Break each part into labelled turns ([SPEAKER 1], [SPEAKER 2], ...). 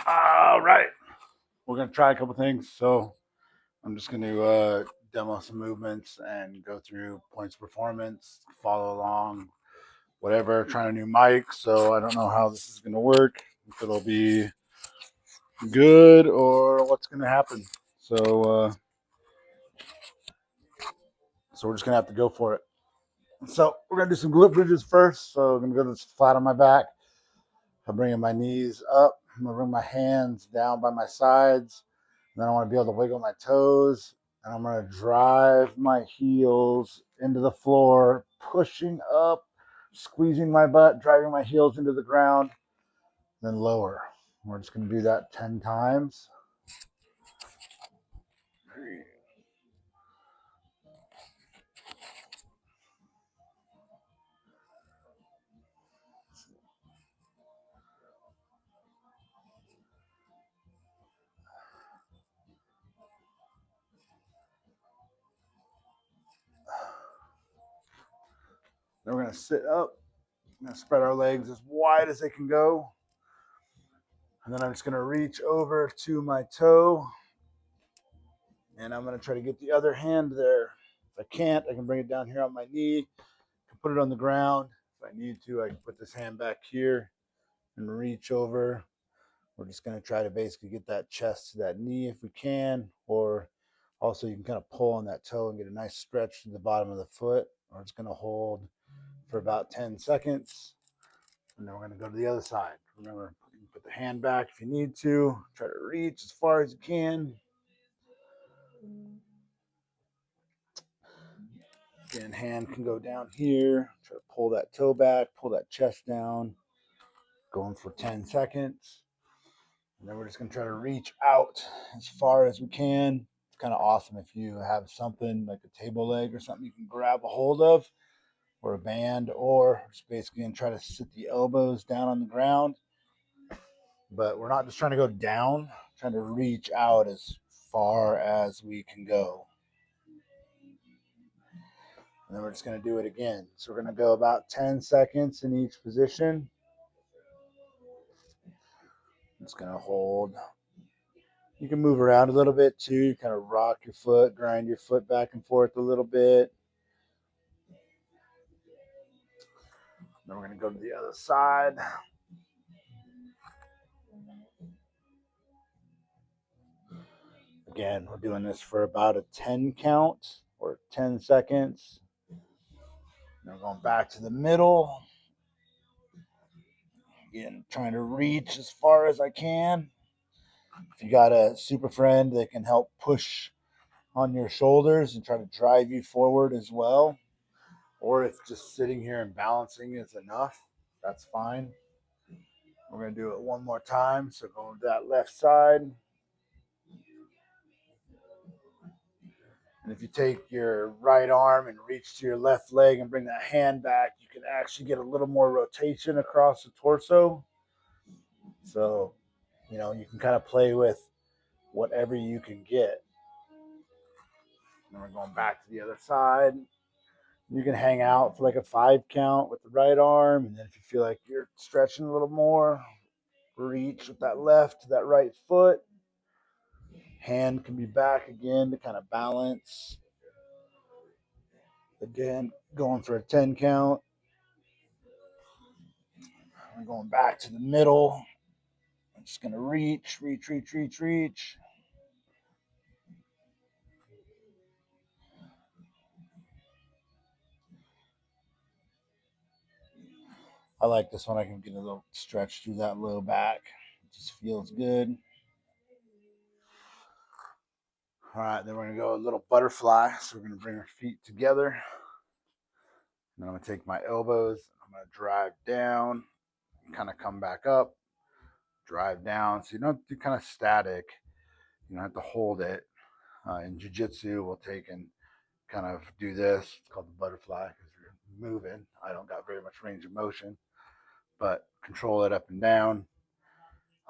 [SPEAKER 1] All right, we're gonna try a couple things. So I'm just gonna demo some movements and go through points of performance, follow along, whatever. Trying a new mic, so I don't know how this is gonna work. If it'll be good or what's gonna happen. So so we're just gonna have to go for it. So we're gonna do some glute bridges first. So I'm gonna go flat on my back. I'm bringing my knees up. I'm gonna bring my hands down by my sides. And then I want to be able to wiggle my toes. And I'm gonna drive my heels into the floor, pushing up, squeezing my butt, driving my heels into the ground, then lower. We're just gonna do that 10 times. Then we're gonna sit up. I'm gonna spread our legs as wide as they can go. And then I'm just gonna reach over to my toe. And I'm gonna try to get the other hand there. If I can't, I can bring it down here on my knee, put it on the ground. If I need to, I can put this hand back here and reach over. We're just going to try to basically get that chest to that knee if we can, or also you can kind of pull on that toe and get a nice stretch to the bottom of the foot. We're just going to hold for about 10 seconds, and then we're going to go to the other side. Remember, you can put the hand back if you need to. Try to reach as far as you can. Again, hand can go down here. Try to pull that toe back, pull that chest down. Going for 10 seconds. And then we're just going to try to reach out as far as we can. It's kind of awesome if you have something like a table leg or something you can grab a hold of, or a band, or just basically going to try to sit the elbows down on the ground. But we're not just trying to go down, trying to reach out as far as we can go. And then we're just going to do it again. So we're going to go about 10 seconds in each position. Just going to hold. You can move around a little bit too. You kind of rock your foot, grind your foot back and forth a little bit. Then we're going to go to the other side. Again, we're doing this for about a 10 count or 10 seconds. Then we're going back to the middle. Again, trying to reach as far as I can. If you got a super friend that can help push on your shoulders and try to drive you forward as well, or if just sitting here and balancing is enough, that's fine. We're going to do it one more time. So going to that left side. And if you take your right arm and reach to your left leg and bring that hand back, you can actually get a little more rotation across the torso. So, you can kind of play with whatever you can get. And we're going back to the other side. You can hang out for like a 5 count with the right arm. And then if you feel like you're stretching a little more, reach with that left to that right foot. Hand can be back again to kind of balance. Again, going for a 10 count. We're going back to the middle. I'm just going to reach. I like this one. I can get a little stretch through that low back. It just feels good. All right, then we're going to go a little butterfly. So we're going to bring our feet together. And I'm going to take my elbows. I'm going to drive down, kind of come back up, drive down. So you don't do kind of static. You don't have to hold it. In jiu-jitsu, we'll take and kind of do this. It's called the butterfly because you're moving. I don't got very much range of motion, but control it up and down.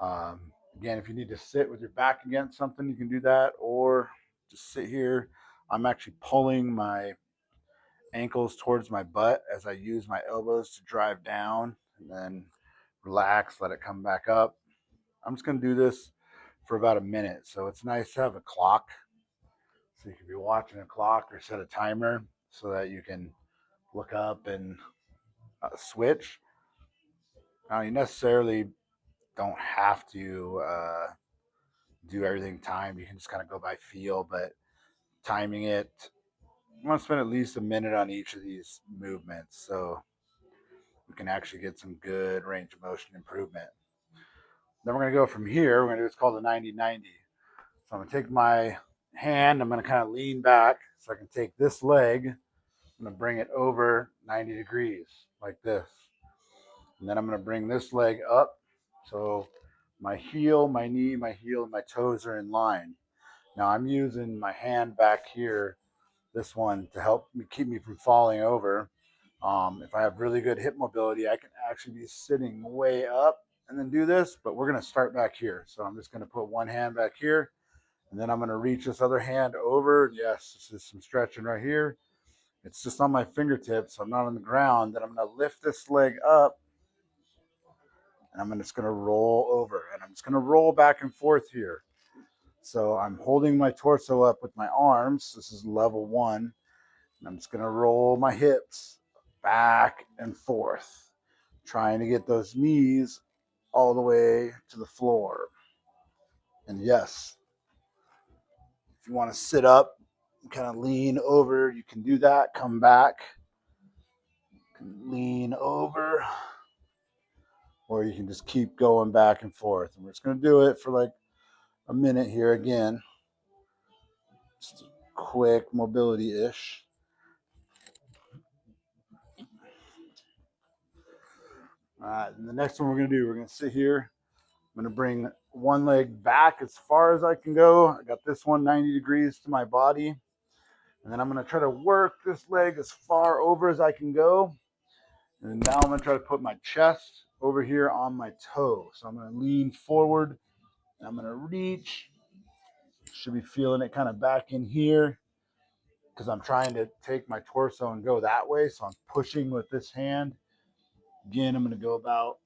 [SPEAKER 1] Again, if you need to sit with your back against something, you can do that, or just sit here. I'm actually pulling my ankles towards my butt as I use my elbows to drive down, and then relax, let it come back up. I'm just going to do this for about a minute. So it's nice to have a clock. So you can be watching a clock or set a timer so that you can look up and switch. Now, you necessarily don't have to do everything timed. You can just kind of go by feel, but timing it, I want to spend at least a minute on each of these movements so we can actually get some good range of motion improvement. Then we're going to go from here. We're going to do what's called a 90-90. So I'm going to take my hand, I'm going to kind of lean back so I can take this leg, I'm going to bring it over 90 degrees like this. And then I'm going to bring this leg up. So my heel, my knee, my heel, and my toes are in line. Now I'm using my hand back here, this one, to help me keep me from falling over. If I have really good hip mobility, I can actually be sitting way up and then do this, but we're going to start back here. So I'm just going to put one hand back here, and then I'm going to reach this other hand over. Yes, this is some stretching right here. It's just on my fingertips, so I'm not on the ground. Then I'm going to lift this leg up, and I'm just going to roll over, and I'm just going to roll back and forth here. So I'm holding my torso up with my arms. This is level one. And I'm just going to roll my hips back and forth, trying to get those knees all the way to the floor. And yes, if you want to sit up, kind of lean over, you can do that. Come back, lean over, or you can just keep going back and forth. And we're just going to do it for like a minute here again. Just quick mobility ish. All right, and the next one we're going to do, we're going to sit here. I'm going to bring one leg back as far as I can go. I got this one 90 degrees to my body. And then I'm going to try to work this leg as far over as I can go. And now I'm going to try to put my chest over here on my toe. So I'm going to lean forward. And I'm going to reach. Should be feeling it kind of back in here because I'm trying to take my torso and go that way. So I'm pushing with this hand. Again, I'm going to go about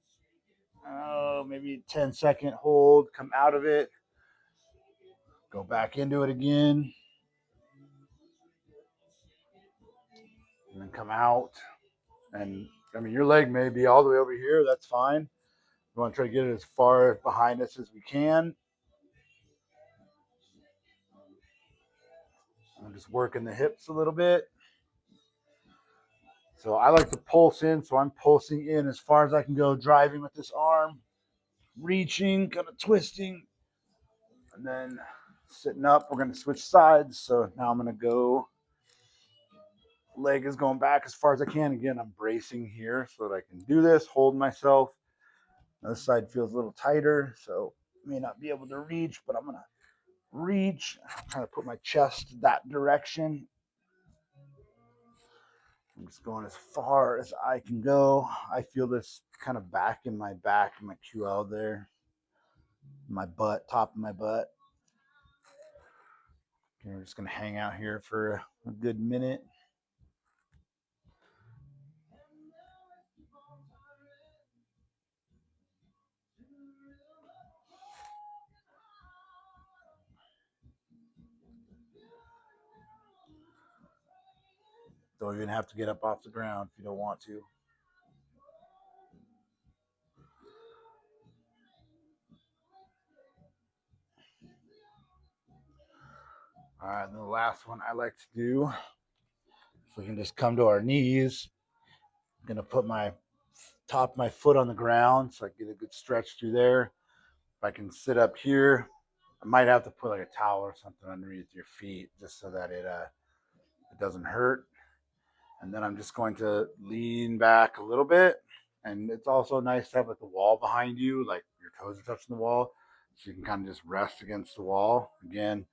[SPEAKER 1] maybe 10-second hold, come out of it, go back into it again, and then come out. And I mean, your leg may be all the way over here. That's fine. We want to try to get it as far behind us as we can. I'm just working the hips a little bit. So I like to pulse in. So I'm pulsing in as far as I can go, driving with this arm, reaching, kind of twisting, and then sitting up. We're going to switch sides. So now I'm going to go. Leg is going back as far as I can. Again, I'm bracing here so that I can do this, hold myself. This side feels a little tighter, so may not be able to reach, but I'm going to reach. I'm trying to put my chest that direction. I'm just going as far as I can go. I feel this kind of back in my QL there, my butt, top of my butt. Okay, we're just going to hang out here for a good minute. Don't even have to get up off the ground if you don't want to. All right, and the last one I like to do, if we can just come to our knees, I'm going to put my top of my foot on the ground so I get a good stretch through there. If I can sit up here, I might have to put like a towel or something underneath your feet just so that it doesn't hurt. And then I'm just going to lean back a little bit. And it's also nice to have like the wall behind you, like your toes are touching the wall. So you can kind of just rest against the wall. Again,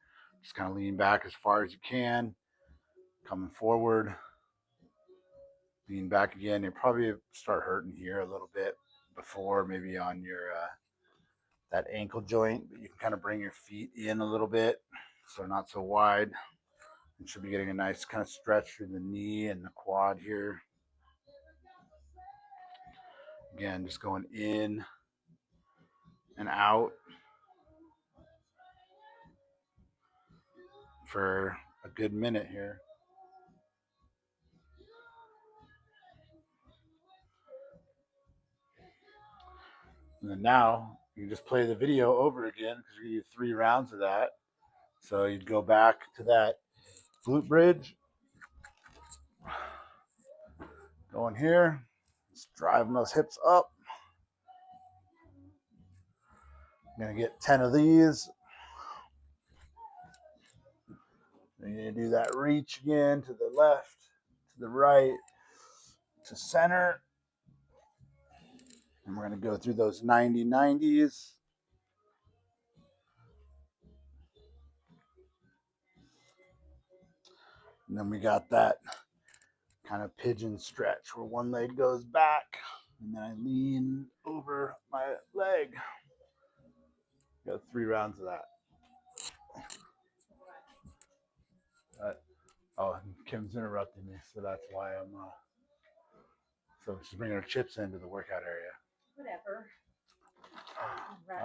[SPEAKER 1] just kind of lean back as far as you can, coming forward, lean back again. You'll probably start hurting here a little bit before, maybe on your that ankle joint, but you can kind of bring your feet in a little bit so not so wide. You should be getting a nice kind of stretch through the knee and the quad here. Again, just going in and out for a good minute here. And then now you can just play the video over again because you're going to do 3 rounds of that. So you'd go back to that glute bridge. Going here, just driving those hips up. I'm going to get 10 of these. Then you're going to do that reach again to the left, to the right, to center. And we're going to go through those 90-90s. And then we got that kind of pigeon stretch where one leg goes back and then I lean over my leg. Got 3 rounds of that. Oh, Kim's interrupting me, so that's why I'm. So she's bringing her chips into the workout area.
[SPEAKER 2] Whatever.